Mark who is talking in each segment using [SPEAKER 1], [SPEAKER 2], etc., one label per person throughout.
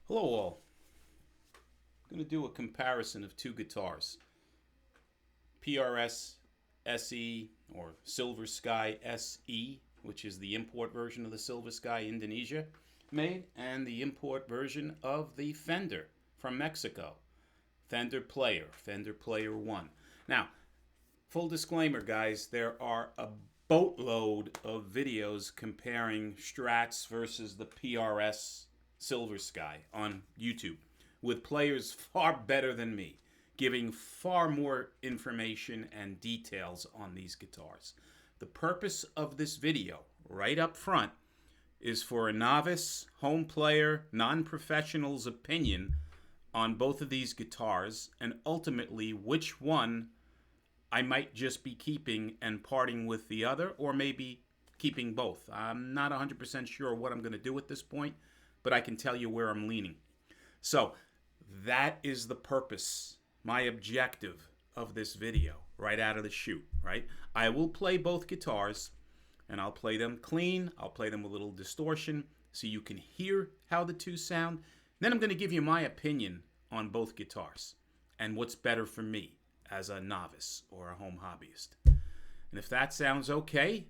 [SPEAKER 1] Hello all. I'm going to do a comparison of two guitars. PRS SE or Silver Sky SE, which is the import version of the Silver Sky Indonesia made, and the import version of the Fender from Mexico. Fender Player 1. Now, full disclaimer guys, there are a boatload of videos comparing Strats versus the PRS Silver Sky on YouTube with players far better than me, giving far more information and details on these guitars. The purpose of this video, right up front, is for a novice, home player, non-professional's opinion on both of these guitars, and ultimately which one I might just be keeping and parting with the other, or maybe keeping both. I'm not 100% sure what I'm going to do at this point, but I can tell you where I'm leaning. So that is the purpose, my objective of this video, right out of the chute, right? I will play both guitars, and I'll play them clean. I'll play them with a little distortion so you can hear how the two sound. Then I'm going to give you my opinion on both guitars and what's better for me as a novice or a home hobbyist. And if that sounds okay,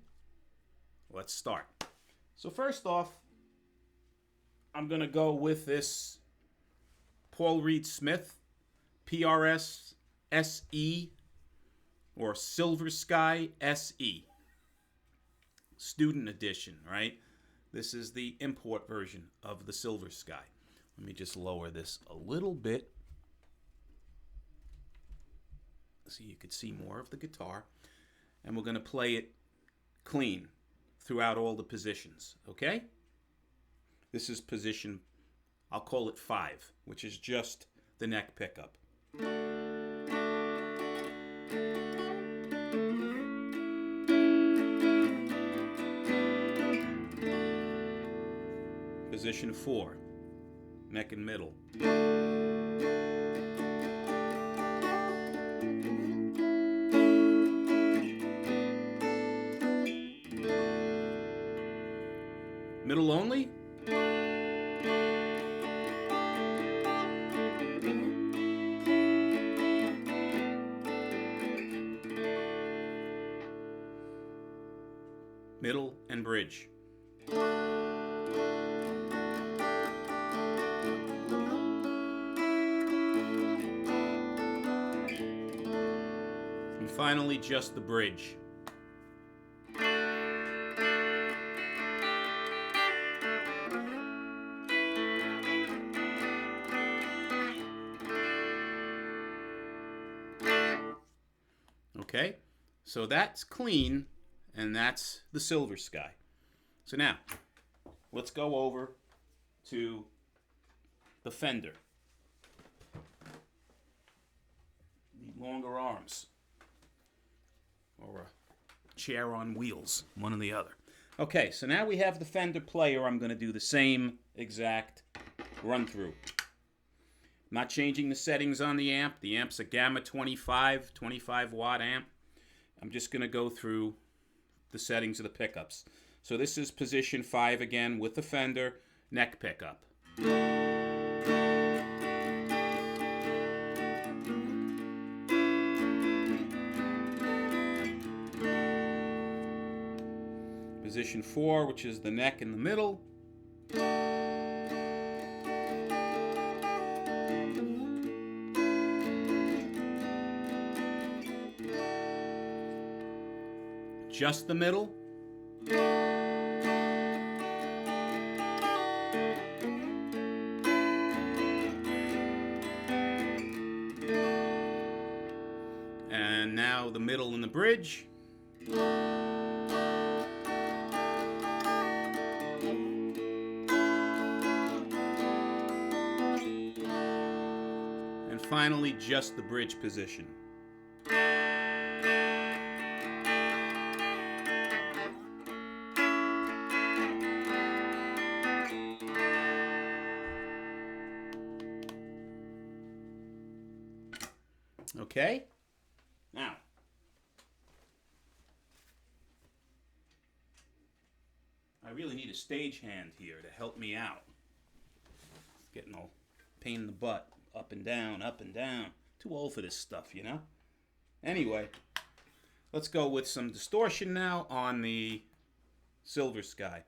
[SPEAKER 1] let's start. So first off, I'm going to go with this Paul Reed Smith PRS SE or Silver Sky SE Student Edition, right? This is the import version of the Silver Sky. Let me just lower this a little bit so you could see more of the guitar. And we're going to play it clean throughout all the positions, okay? This is position, I'll call it 5, which is just the neck pickup. Position 4, neck and middle. Middle only. Middle and bridge. And finally, just the bridge. Okay, so that's clean, and that's the Silver Sky. So now, let's go over to the Fender. Need longer arms, or a chair on wheels, one or the other. Okay, so now we have the Fender Player. I'm going to do the same exact run through. Not changing the settings on the amp. The amp's a Gamma 25 watt amp. I'm just going to go through the settings of the pickups. So this is position 5 again with the Fender neck pickup. Position 4, which is the neck in the middle. Just the middle. And now the middle and the bridge. And finally, just the bridge position. Okay? Now, I really need a stagehand here to help me out. Getting all pain in the butt. Up and down, up and down. Too old for this stuff, you know? Anyway, let's go with some distortion now on the Silver Sky.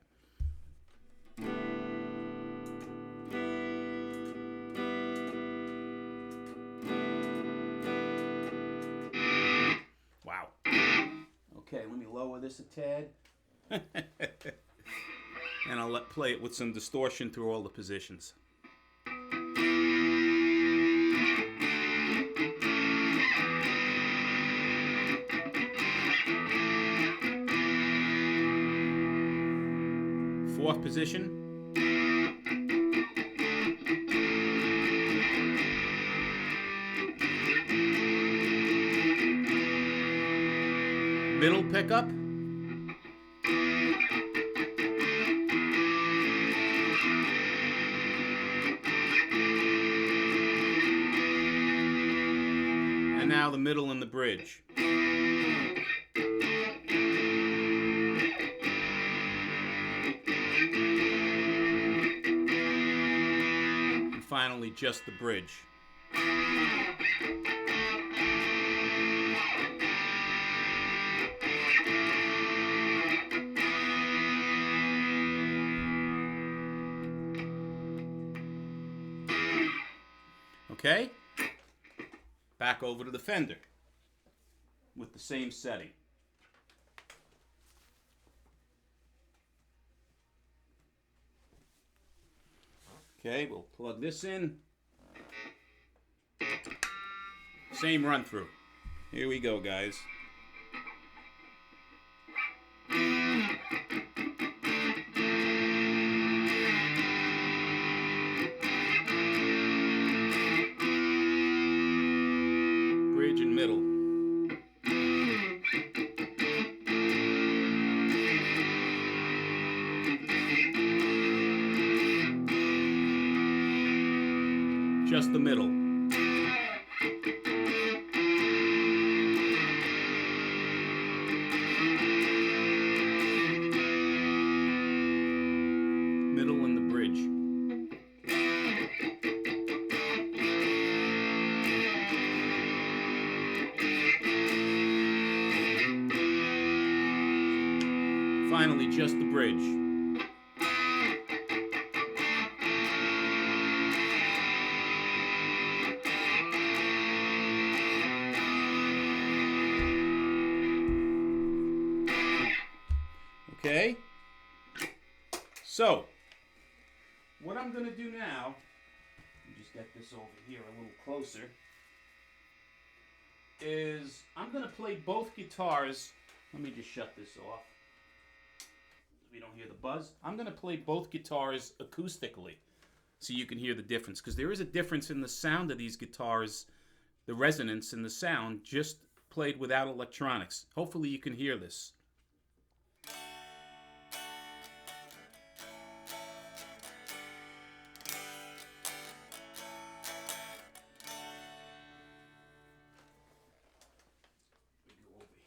[SPEAKER 1] Wow. Okay, let me lower this a tad. And I'll play it with some distortion through all the positions. Fourth position. Middle pickup. And now the middle and the bridge. And finally, just the bridge. Okay, back over to the Fender with the same setting. Okay, we'll plug this in. Same run through. Here we go, guys. Bridge and middle. Just the middle. Middle and the bridge. Finally, just the bridge. Okay? So, what I'm going to do now, let me just get this over here a little closer, is I'm going to play both guitars. Let me just shut this off so we don't hear the buzz. I'm going to play both guitars acoustically so you can hear the difference, because there is a difference in the sound of these guitars, the resonance in the sound, just played without electronics. Hopefully you can hear this.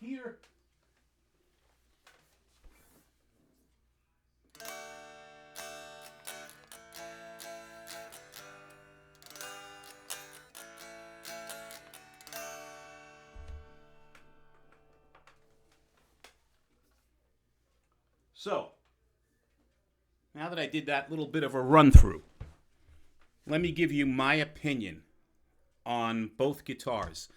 [SPEAKER 1] Here. So, now that I did that little bit of a run through, let me give you my opinion on both guitars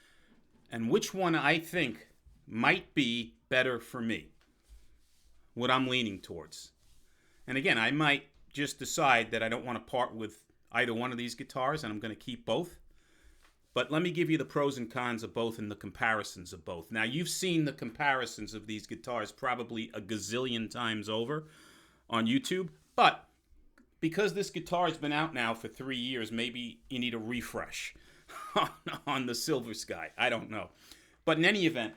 [SPEAKER 1] and which one I think might be better for me, what I'm leaning towards. And again, I might just decide that I don't want to part with either one of these guitars and I'm going to keep both. But let me give you the pros and cons of both and the comparisons of both. Now, you've seen the comparisons of these guitars probably a gazillion times over on YouTube. But because this guitar has been out now for 3 years, maybe you need a refresh on the Silver Sky. I don't know. But in any event,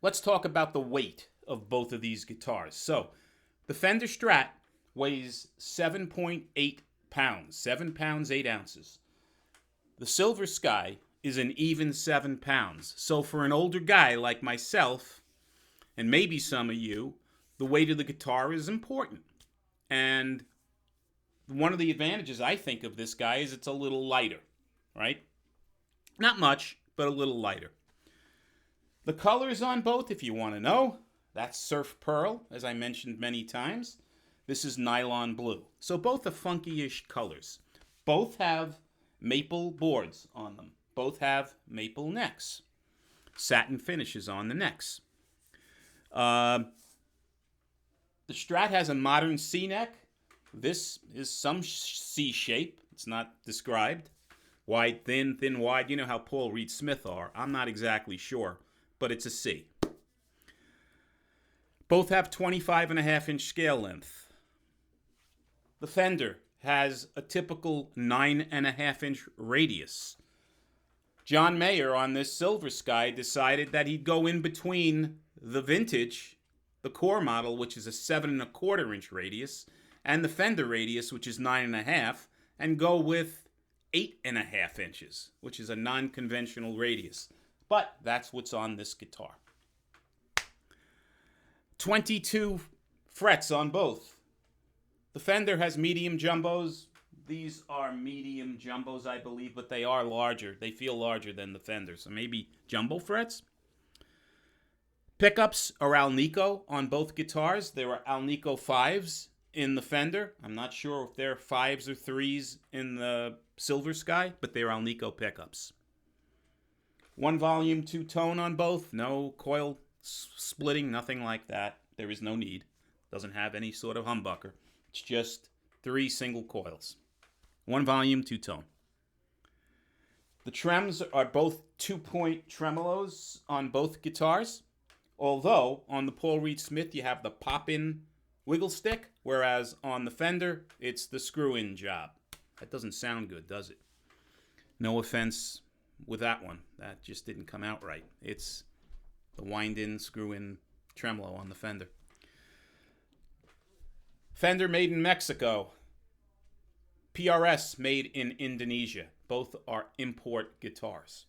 [SPEAKER 1] let's talk about the weight of both of these guitars. So, the Fender Strat weighs 7.8 pounds, 7 pounds, 8 ounces. The Silver Sky is an even 7 pounds. So for an older guy like myself, and maybe some of you, the weight of the guitar is important. And one of the advantages I think of this guy is it's a little lighter, right? Not much, but a little lighter. The colors on both, if you want to know, that's Surf Pearl, as I mentioned many times. This is Nylon Blue. So both are funky-ish colors. Both have maple boards on them. Both have maple necks. Satin finishes on the necks. The Strat has a modern C-neck. This is some C shape. It's not described. Wide, thin, thin, wide. You know how Paul Reed Smith are. I'm not exactly sure, but it's a C. Both have 25.5-inch scale length. The Fender has a typical 9.5-inch radius. John Mayer on this Silver Sky decided that he'd go in between the vintage, the core model, which is a 7.25-inch radius, and the Fender radius, which is 9.5, and go with 8.5 inches, which is a non-conventional radius. But that's what's on this guitar. 22 frets on both. The Fender has medium jumbos. These are medium jumbos, I believe, but they are larger. They feel larger than the Fender, so maybe jumbo frets. Pickups are Alnico on both guitars. There are Alnico 5s in the Fender. I'm not sure if they're 5s or 3s in the Silver Sky, but they're Alnico pickups. One volume, two tone on both. No coil splitting, nothing like that. There is no need. Doesn't have any sort of humbucker. It's just 3 single coils. One volume, two tone. The trems are both 2-point tremolos on both guitars. Although, on the Paul Reed Smith, you have the pop-in wiggle stick, whereas on the Fender, it's the screw-in job. That doesn't sound good, does it? No offense with that one. That just didn't come out right. It's the wind-in, screw-in tremolo on the Fender. Fender made in Mexico. PRS made in Indonesia. Both are import guitars.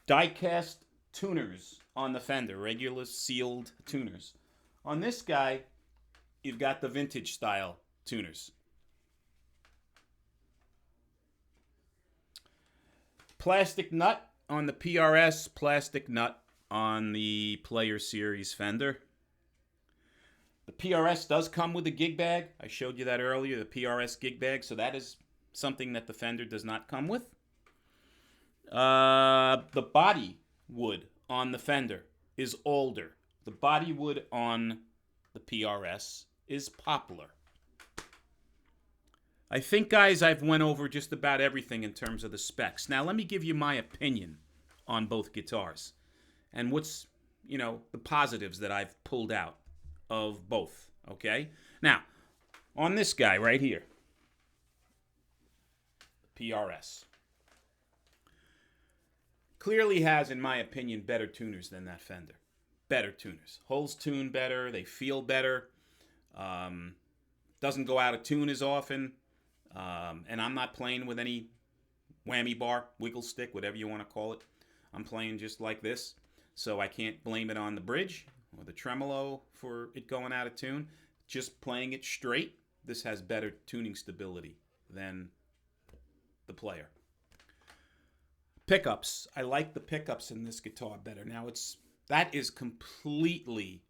[SPEAKER 1] Die-cast tuners on the Fender, regular sealed tuners. On this guy, you've got the vintage style tuners. Plastic nut on the PRS, plastic nut on the Player Series Fender. The PRS does come with a gig bag. I showed you that earlier, the PRS gig bag, so that is something that the Fender does not come with. The body wood on the Fender is older. The body wood on the PRS is poplar. I think, guys, I've went over just about everything in terms of the specs. Now, let me give you my opinion on both guitars and what's, the positives that I've pulled out of both, okay? Now, on this guy right here, PRS, clearly has, in my opinion, better tuners than that Fender. Better tuners. Holes tune better. They feel better. Doesn't go out of tune as often. And I'm not playing with any whammy bar, wiggle stick, whatever you want to call it. I'm playing just like this. So I can't blame it on the bridge or the tremolo for it going out of tune. Just playing it straight, this has better tuning stability than the Player. Pickups. I like the pickups in this guitar better. Now, that is completely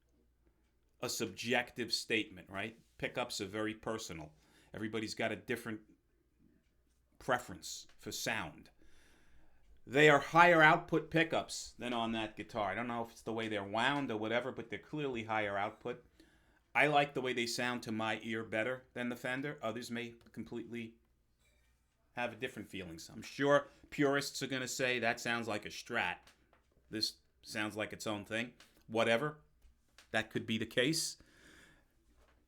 [SPEAKER 1] a subjective statement, right? Pickups are very personal. Everybody's got a different preference for sound. They are higher output pickups than on that guitar. I don't know if it's the way they're wound or whatever, but they're clearly higher output. I like the way they sound to my ear better than the Fender. Others may completely have different feelings. I'm sure purists are going to say that sounds like a Strat. This sounds like its own thing. Whatever. That could be the case.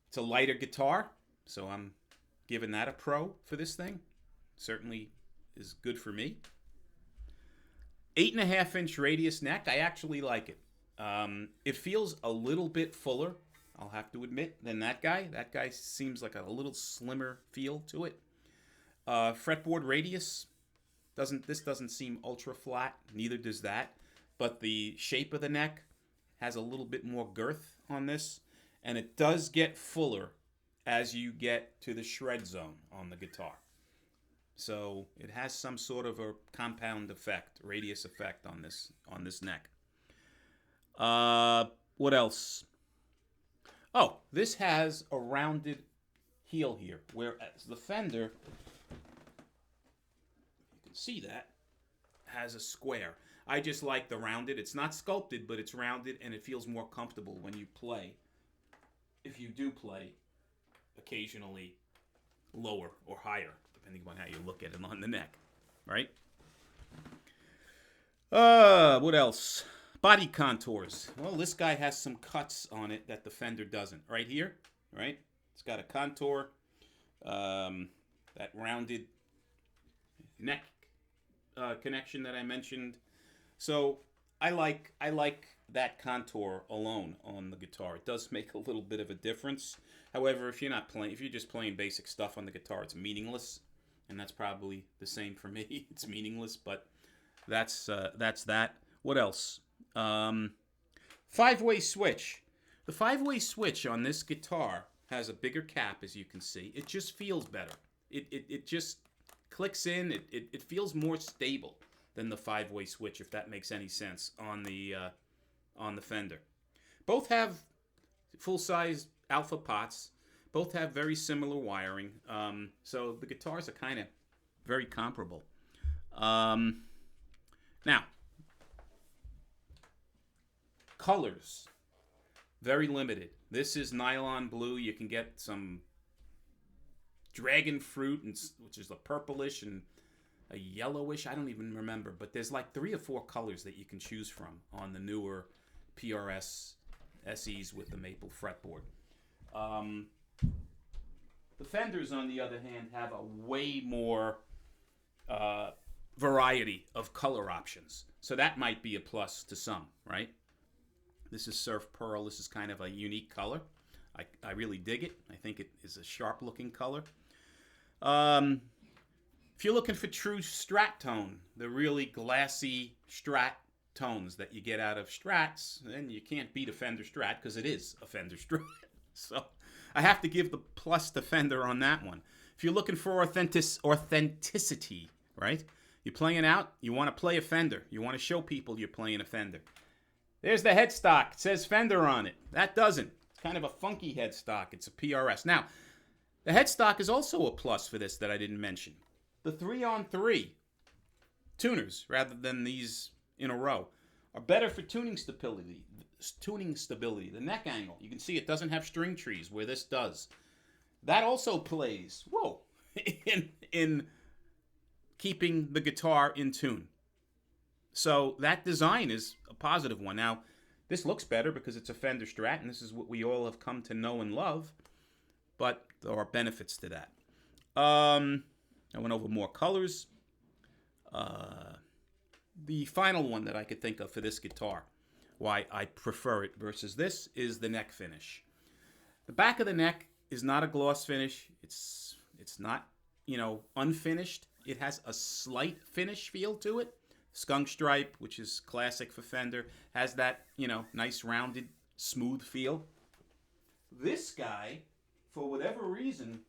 [SPEAKER 1] It's a lighter guitar, so I'm giving that a pro for this thing. Certainly is good for me. 8.5-inch radius neck. I actually like it. It feels a little bit fuller, I'll have to admit, than that guy. That guy seems like a little slimmer feel to it. Fretboard radius. This doesn't seem ultra flat. Neither does that. But the shape of the neck has a little bit more girth on this. And it does get fuller as you get to the shred zone on the guitar. So it has some sort of a compound effect, radius effect on this neck. What else? Oh, this has a rounded heel here, whereas the Fender, you can see that, has a square. I just like the rounded. It's not sculpted, but it's rounded, and it feels more comfortable when you play. If you do play occasionally lower or higher, depending on how you look at it on the neck, right? What else? Body contours. Well, this guy has some cuts on it that the Fender doesn't. Right here, right? It's got a contour, that rounded neck connection that I mentioned. So I like that contour alone on the guitar. It does make a little bit of a difference. However, if you're just playing basic stuff on the guitar, it's meaningless, and that's probably the same for me. It's meaningless, but that's that. What else? Five-way switch. The five-way switch on this guitar has a bigger cap, as you can see. It just feels better. It just clicks in. It feels more stable than the five-way switch, if that makes any sense, on the Fender. Both have full-size alpha pots. Both have very similar wiring. So the guitars are kind of very comparable. Now, colors, very limited. This is nylon blue. You can get some dragon fruit, which is a purplish and a yellowish. I don't even remember, but there's like 3 or 4 colors that you can choose from on the newer PRS SEs with the maple fretboard. The Fenders, on the other hand, have a way more variety of color options. So that might be a plus to some, right? This is Surf Pearl. This is kind of a unique color. I really dig it. I think it is a sharp-looking color. If you're looking for true Strat tone, the really glassy Strat tones that you get out of Strats, then you can't beat a Fender Strat, because it is a Fender Strat. So I have to give the plus to Fender on that one. If you're looking for authenticity, right? You're playing out, you want to play a Fender. You want to show people you're playing a Fender. There's the headstock. It says Fender on it. That doesn't. It's kind of a funky headstock. It's a PRS. Now, the headstock is also a plus for this that I didn't mention. The 3-on-3 tuners, rather than these in a row, are better for tuning stability. The neck angle. You can see it doesn't have string trees where this does. That also plays, in keeping the guitar in tune. So that design is a positive one. Now, this looks better because it's a Fender Strat, and this is what we all have come to know and love. But there are benefits to that. I went over more colors. The final one that I could think of for this guitar, why I prefer it versus this, is the neck finish. The back of the neck is not a gloss finish. It's not, unfinished. It has a slight finish feel to it. Skunk stripe, which is classic for Fender, has that, nice rounded, smooth feel. This guy, for whatever reason,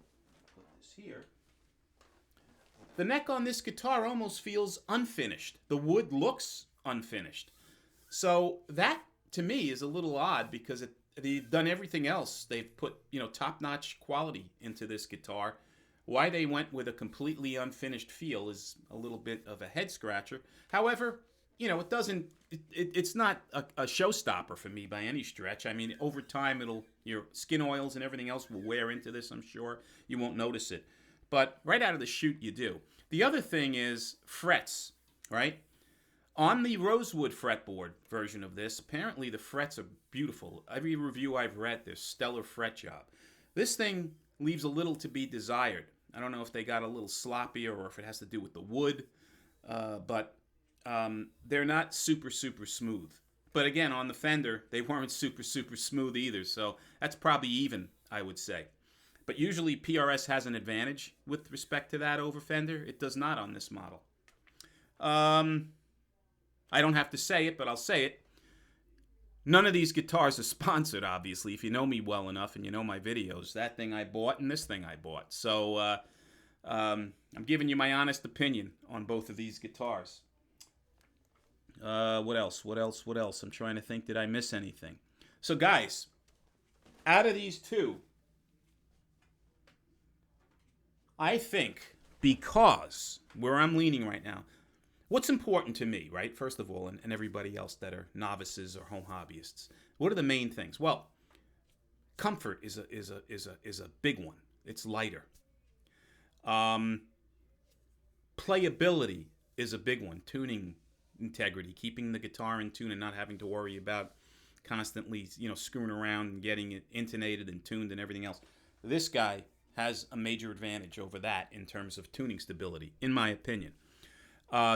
[SPEAKER 1] put this here, the neck on this guitar almost feels unfinished. The wood looks unfinished. So that, to me, is a little odd because they've done everything else. They've put, top-notch quality into this guitar. Why they went with a completely unfinished feel is a little bit of a head-scratcher. However, it's not a showstopper for me by any stretch. I mean, over time, your skin oils and everything else will wear into this, I'm sure. You won't notice it. But right out of the chute, you do. The other thing is frets, right? On the rosewood fretboard version of this, apparently the frets are beautiful. Every review I've read, there's stellar fret job. This thing leaves a little to be desired. I don't know if they got a little sloppier or if it has to do with the wood, but they're not super, super smooth. But again, on the Fender, they weren't super, super smooth either, so that's probably even, I would say. But usually PRS has an advantage with respect to that over Fender. It does not on this model. I don't have to say it, but I'll say it. None of these guitars are sponsored, obviously. If you know me well enough and you know my videos, that thing I bought and this thing I bought. So I'm giving you my honest opinion on both of these guitars. What else? What else? What else? I'm trying to think, did I miss anything? So guys, out of these two, I think, because where I'm leaning right now, what's important to me, right? First of all, and everybody else that are novices or home hobbyists, what are the main things? Well, comfort is a big one. It's lighter. Playability is a big one. Tuning integrity, keeping the guitar in tune and not having to worry about constantly, screwing around and getting it intonated and tuned and everything else. This guy has a major advantage over that in terms of tuning stability, in my opinion.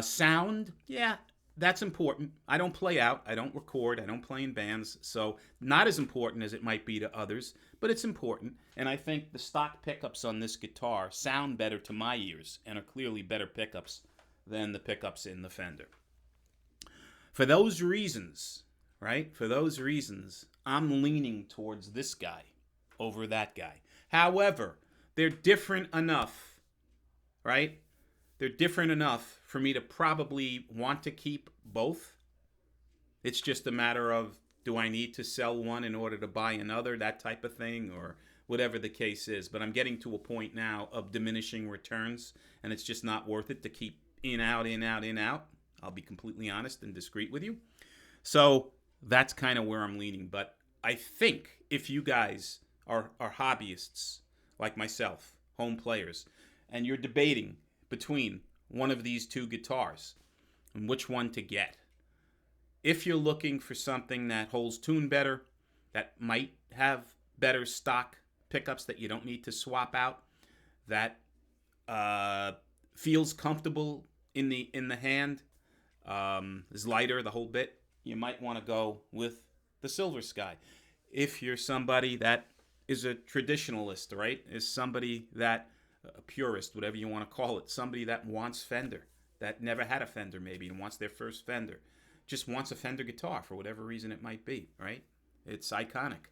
[SPEAKER 1] Sound, yeah, that's important. I don't play out, I don't record, I don't play in bands, so not as important as it might be to others, but it's important. And I think the stock pickups on this guitar sound better to my ears and are clearly better pickups than the pickups in the Fender. For those reasons, right? For those reasons, I'm leaning towards this guy over that guy. However, they're different enough, right? They're different enough for me to probably want to keep both. It's just a matter of, do I need to sell one in order to buy another, that type of thing, or whatever the case is. But I'm getting to a point now of diminishing returns, and it's just not worth it to keep in, out, in, out, in, out. I'll be completely honest and discreet with you. So that's kind of where I'm leaning. But I think if you guys are hobbyists like myself, home players, and you're debating between one of these two guitars and which one to get, if you're looking for something that holds tune better, that might have better stock pickups that you don't need to swap out, that feels comfortable in the hand, is lighter the whole bit, you might want to go with the Silver Sky. If you're somebody that is a traditionalist, right, is somebody that, a purist, whatever you want to call it, somebody that wants Fender, that never had a Fender maybe and wants their first Fender, just wants a Fender guitar for whatever reason it might be, right? It's iconic.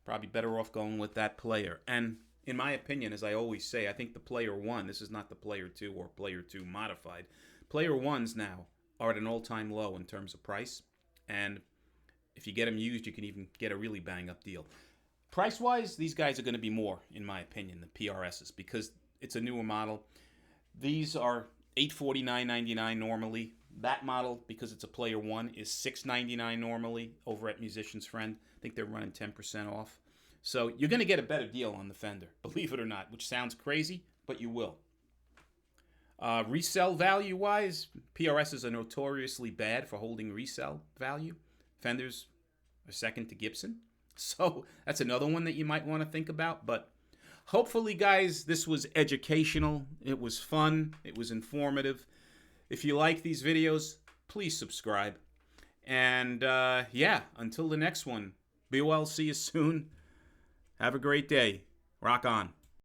[SPEAKER 1] Probably better off going with that player. And in my opinion, as I always say, I think the Player 1, this is not the Player 2 or Player 2 modified. Player 1s now are at an all-time low in terms of price. And if you get them used, you can even get a really bang-up deal. Price-wise, these guys are going to be more, in my opinion, than PRSs because it's a newer model. These are $849.99 normally. That model, because it's a Player 1, is $699 normally over at Musician's Friend. I think they're running 10% off. So you're going to get a better deal on the Fender, believe it or not, which sounds crazy, but you will. Resale value-wise, PRSs are notoriously bad for holding resale value. Fenders are second to Gibson. So that's another one that you might want to think about. But hopefully, guys, this was educational. It was fun. It was informative. If you like these videos, please subscribe. And yeah, until the next one, be well. See you soon. Have a great day. Rock on.